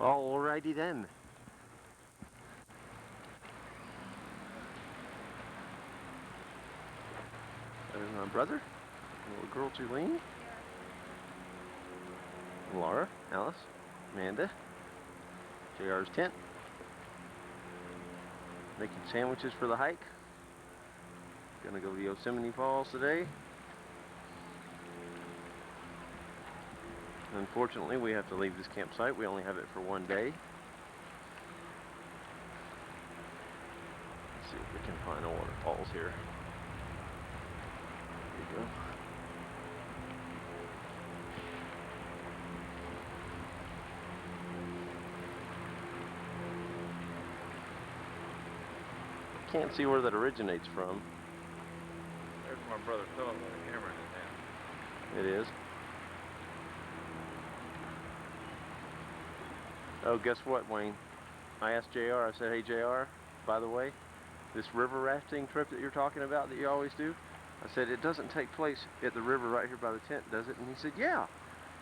Alrighty then. There's my brother, little girl Julene, Laura, Alice, Amanda, JR's tent, making sandwiches for the hike. Gonna go to Yosemite Falls today. Unfortunately, we have to leave this campsite. We only have it for one day. Let's see if we can find a waterfalls here. There you go. Can't see where that originates from. There's my brother Philip with the camera in his hand. It is. Oh, guess what, Wayne? I asked JR, I said, hey JR, by the way, this river rafting trip that you're talking about that you always do, I said, it doesn't take place at the river right here by the tent, does it? And he said, yeah.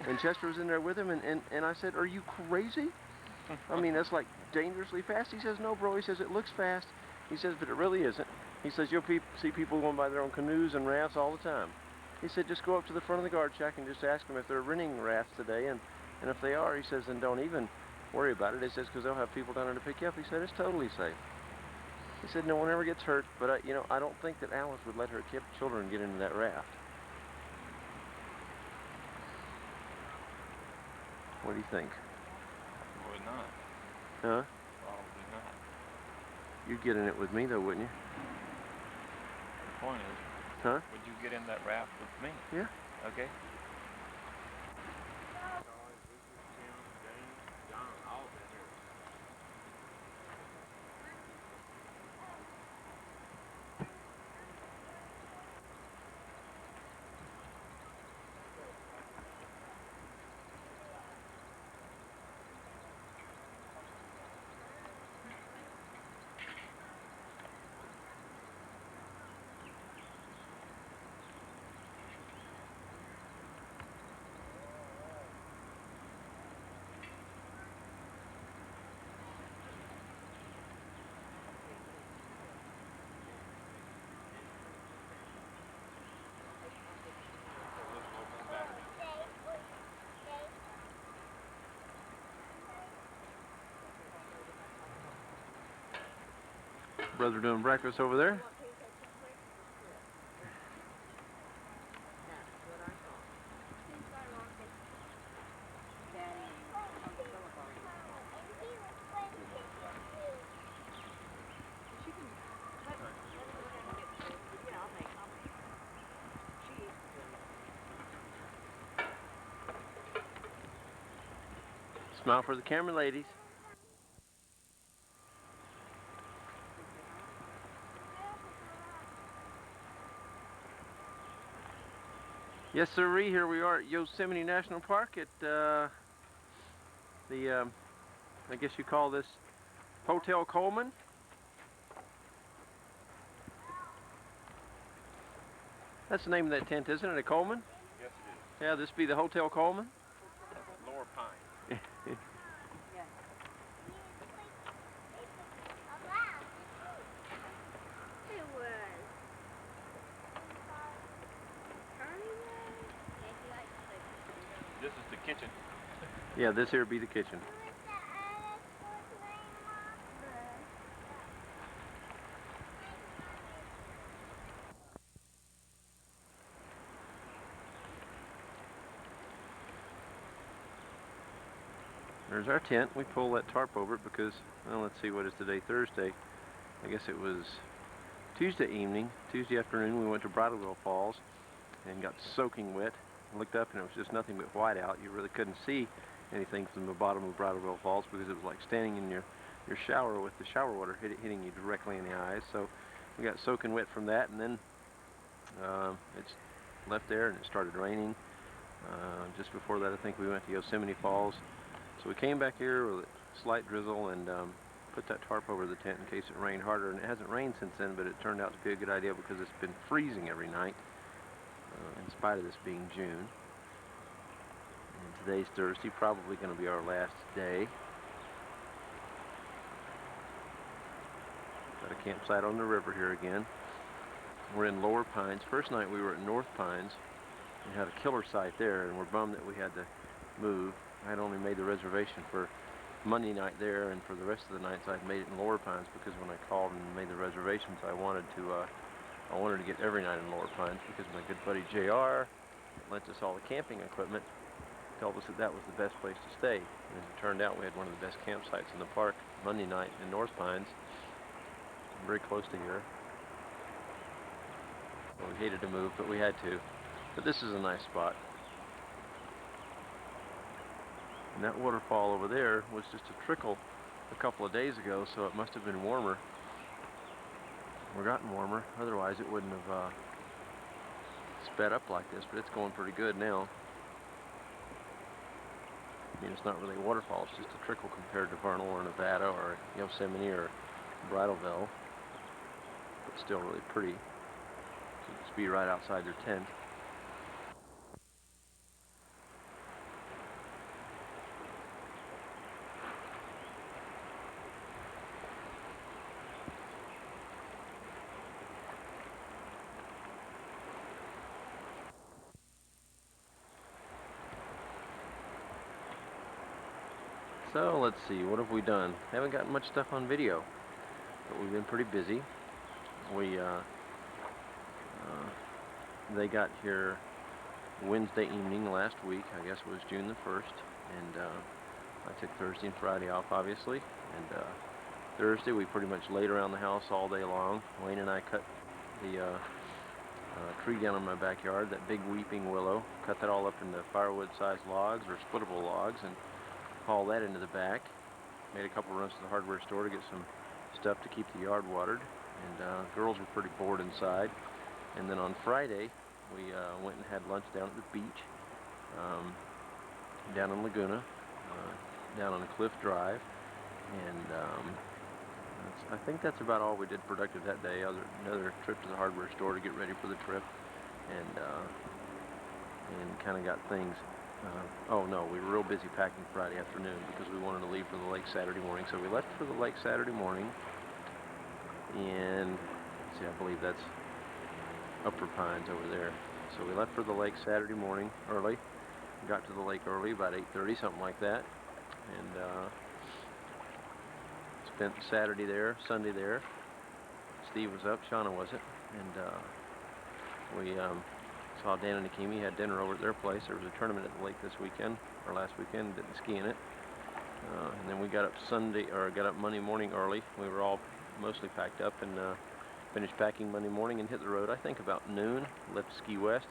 And Chester was in there with him, and I said, are you crazy? I mean, that's like dangerously fast. He says, no, bro. He says, it looks fast. He says, but it really isn't. He says, you'll see people going by their own canoes and rafts all the time. He said, just go up to the front of the guard shack and just ask them if they're renting rafts today, and if they are, he says, then don't even worry about it. He says, because they'll have people down there to pick you up. He said, it's totally safe. He said, no one ever gets hurt, but I don't think that Alice would let her children get into that raft. What do you think? Probably not. Huh? Probably not. You'd get in it with me, though, wouldn't you? The point is, huh? Would you get in that raft with me? Yeah. Okay. Brother doing breakfast over there. Smile for the camera, ladies. Yes, sirree, here we are at Yosemite National Park at I guess you call this Hotel Coleman. That's the name of that tent, isn't it, a Coleman? Yes, it is. Yeah, this be the Hotel Coleman? Lower Pine. This is the kitchen. Yeah, this here be the kitchen. There's our tent. We pull that tarp over it because, well, let's see, what is today? Thursday. I guess it was Tuesday evening, Tuesday afternoon, we went to Bridlewell Falls and got soaking wet. I looked up and it was just nothing but white out. You really couldn't see anything from the bottom of Bridlewell Falls because it was like standing in your shower with the shower water hitting you directly in the eyes. So we got soaking wet from that, and then it's left there and it started raining. Just before that, I think we went to Yosemite Falls. So we came back here with a slight drizzle and put that tarp over the tent in case it rained harder. And it hasn't rained since then, but it turned out to be a good idea because it's been freezing every night, in spite of this being June. And today's Thursday, probably going to be our last day. Got a campsite on the river here again. We're in Lower Pines. First night we were at North Pines. We had a killer site there, and we're bummed that we had to move. I had only made the reservation for Monday night there, and for the rest of the nights I'd made it in Lower Pines, because when I called and made the reservations, I wanted to get every night in Lower Pines, because my good buddy JR lent us all the camping equipment, told us that that was the best place to stay. And as it turned out, we had one of the best campsites in the park Monday night in North Pines, very close to here. Well, we hated to move, but we had to. But this is a nice spot. And that waterfall over there was just a trickle a couple of days ago, so it must have been warmer. Or gotten warmer. Otherwise it wouldn't have sped up like this, but it's going pretty good now. I mean, it's not really a waterfall, it's just a trickle compared to Vernal or Nevada or Yosemite or Bridalveil. But still really pretty. You can just be right outside your tent. So let's see, what have we done? Haven't gotten much stuff on video, but we've been pretty busy. They got here Wednesday evening last week. I guess it was June the 1st, and I took Thursday and Friday off, obviously. And Thursday we pretty much laid around the house all day long. Wayne and I cut the tree down in my backyard, that big weeping willow. Cut that all up into firewood-sized logs or splittable logs, and hauled that into the back. Made a couple runs to the hardware store to get some stuff to keep the yard watered. And girls were pretty bored inside. And then on Friday, we went and had lunch down at the beach, down in Laguna, down on Cliff Drive. And I think that's about all we did productive that day. Another trip to the hardware store to get ready for the trip, and kind of got things. Oh no, we were real busy packing Friday afternoon because we wanted to leave for the lake Saturday morning. So we left for the lake Saturday morning, and let's see, I believe that's Upper Pines over there. So we left for the lake Saturday morning early. Got to the lake early, about 8:30, something like that, and spent Saturday there, Sunday there. Steve was up, Shauna wasn't, and we saw Dan and Akimi, had dinner over at their place. There was a tournament at the lake this weekend, or last weekend, didn't ski in it. And then we got up Monday morning early. We were all mostly packed up, and finished packing Monday morning and hit the road, I think about noon. Left Ski West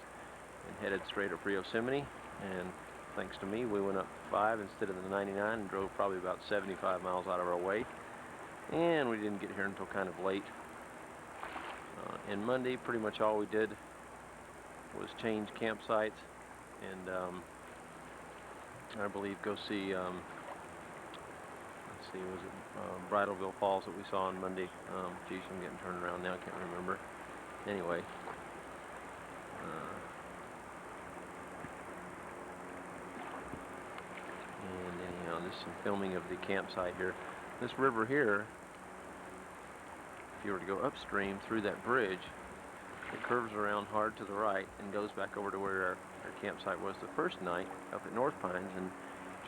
and headed straight up for Yosemite. And thanks to me, we went up 5 instead of the 99 and drove probably about 75 miles out of our way. And we didn't get here until kind of late. And Monday, pretty much all we did was change campsites and I believe go see, let's see, was it Bridalveil Falls that we saw on Monday? Geez, I'm getting turned around now, I can't remember. Anyway, and anyhow, this is some filming of the campsite here. This river here, if you were to go upstream through that bridge, it curves around hard to the right and goes back over to where our campsite was the first night up at North Pines, and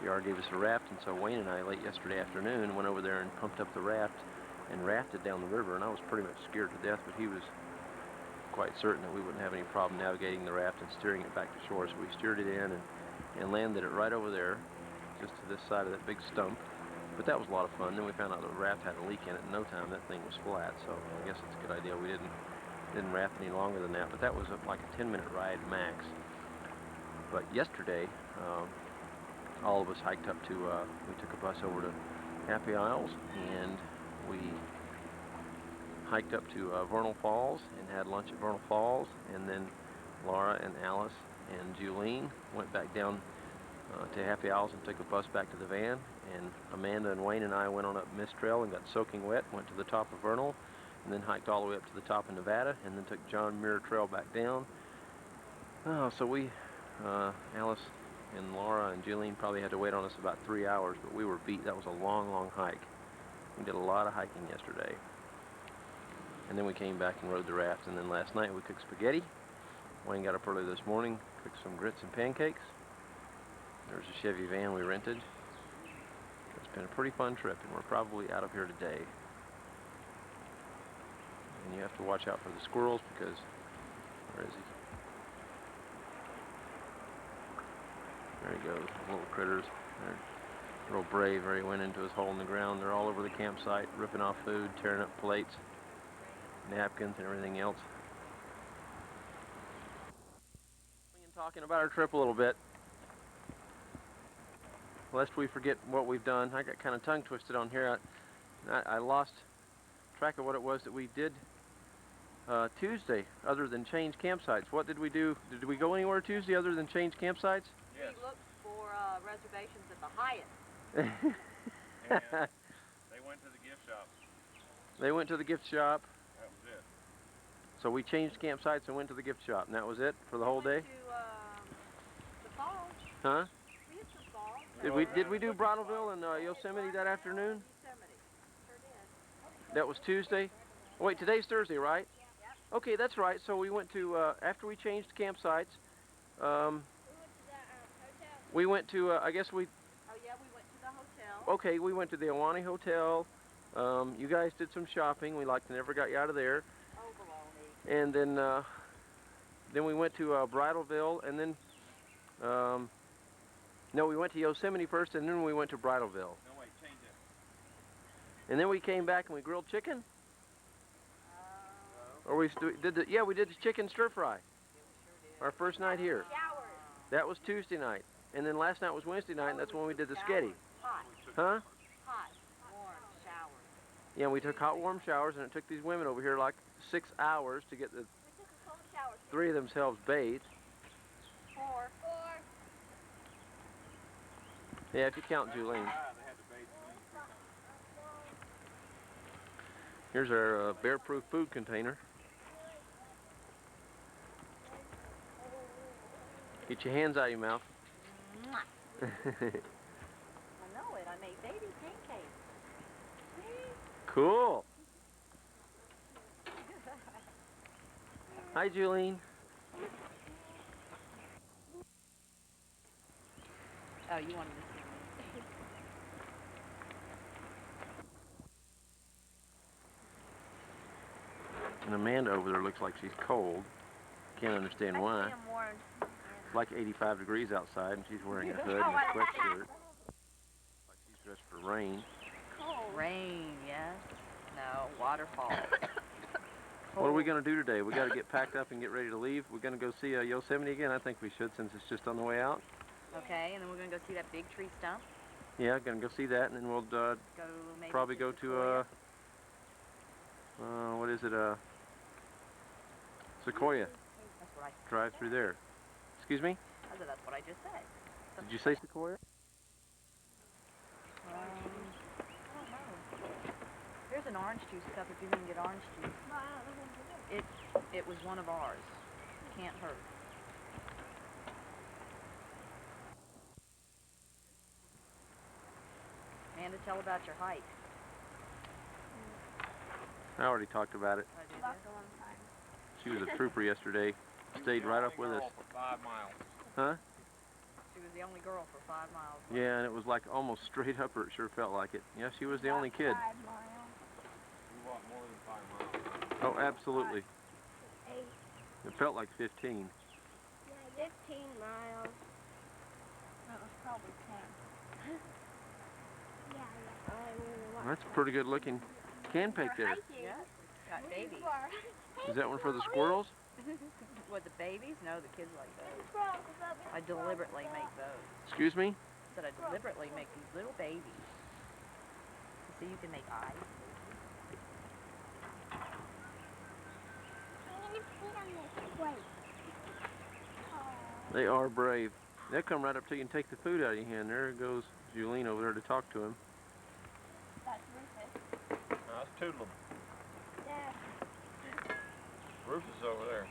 JR gave us a raft, and so Wayne and I late yesterday afternoon went over there and pumped up the raft and rafted down the river, and I was pretty much scared to death, but he was quite certain that we wouldn't have any problem navigating the raft and steering it back to shore, so we steered it in and landed it right over there, just to this side of that big stump. But that was a lot of fun. Then we found out the raft had a leak in it. In no time, that thing was flat, so I guess it's a good idea we didn't raft any longer than that, but that was like a 10-minute ride max. But yesterday, all of us hiked up to, we took a bus over to Happy Isles, and we hiked up to Vernal Falls and had lunch at Vernal Falls, and then Laura and Alice and Julene went back down to Happy Isles and took a bus back to the van, and Amanda and Wayne and I went on up Mist Trail and got soaking wet, went to the top of Vernal, and then hiked all the way up to the top of Nevada, and then took John Muir Trail back down. So we, Alice and Laura and Julene probably had to wait on us about 3 hours, but we were beat. That was a long, long hike. We did a lot of hiking yesterday. And then we came back and rode the raft. And then last night we cooked spaghetti. Wayne got up early this morning, cooked some grits and pancakes. There's a Chevy van we rented. It's been a pretty fun trip, and we're probably out of here today. And you have to watch out for the squirrels because, where is he? There he goes, little critters. They're real brave. There he went into his hole in the ground. They're all over the campsite, ripping off food, tearing up plates, napkins, and everything else. Talking about our trip a little bit, lest we forget what we've done. I got kind of tongue twisted on here. I lost track of what it was that we did Tuesday, other than change campsites. What did we do? Did we go anywhere Tuesday other than change campsites? Yes. We looked for reservations at the Hyatt. And they went to the gift shop. They went to the gift shop. That was it. So we changed campsites and went to the gift shop, and that was it for the whole day? We went to the falls. Huh? We hit some falls. Did we do Bridalveil and Yosemite that afternoon? Yosemite. Sure did. That was Tuesday? Oh, wait, today's Thursday, right? Yep. Okay, that's right. So we went to, after we changed campsites, we went to, I guess we... Oh yeah, we went to the hotel. Okay, we went to the Ahwahnee Hotel. You guys did some shopping. We never got you out of there. Oh, baloney. And then we went to Bridalveil, and then, no, we went to Yosemite first, and then we went to Bridalveil. No, wait, change it. And then we came back and we grilled chicken? Or we did the, yeah, we did the chicken stir fry. Yeah, we sure did. Our first night here. Showers. That was Tuesday night. And then last night was Wednesday night, and that's when we did the sketty. Hot. Huh? Hot. Warm showers. Yeah, we took hot, warm showers, and it took these women over here like 6 hours to get the We took a cold shower. 3 of themselves bathed. 4. Yeah, if you count Julene. They had to bathe Here's our bear-proof food container. Get your hands out of your mouth. I know it. I made baby pancakes. Cool. Hi, Julene. Oh, you wanted to see me. And Amanda over there looks like she's cold. Can't understand why. I'm worn. It's like 85 degrees outside, and she's wearing a hood and a sweatshirt. Like she's dressed for rain. Cold. Rain, yes. No, waterfall. What are we going to do today? We got to get packed up and get ready to leave. We're going to go see Yosemite again. I think we should, since it's just on the way out. Okay, and then we're going to go see that big tree stump. Yeah, going to go see that, and then we'll Go maybe probably go to what is it? Sequoia. That's what I Drive through there. Excuse me? I said that's what I just said. Did you say Sequoia? I don't know. Here's an orange juice cup if you can get orange juice. It was one of ours. Can't hurt. Amanda, tell about your hike. I already talked about it. I did. She was a trooper yesterday. Stayed right up with us. For 5 miles. Huh? She was the only girl for 5 miles. Yeah, and it was like almost straight up her. It sure felt like it. Yeah, she was the only kid. 5 miles. We walked more than 5 miles. Oh, absolutely. 8. It felt like 15. Yeah, 15 miles. That was probably 10. yeah. That's a pretty good looking can pick there. Yes, got babies. Is that one for the squirrels? What, the babies? No, the kids like those. I deliberately make those. Excuse me? I said I deliberately make these little babies. So you can make eyes. I'm gonna feed on this plate. They are brave. They'll come right up to you and take the food out of your hand. There goes Julene over there to talk to him. That's Rufus. No, that's two of them. Dad. Rufus is over there.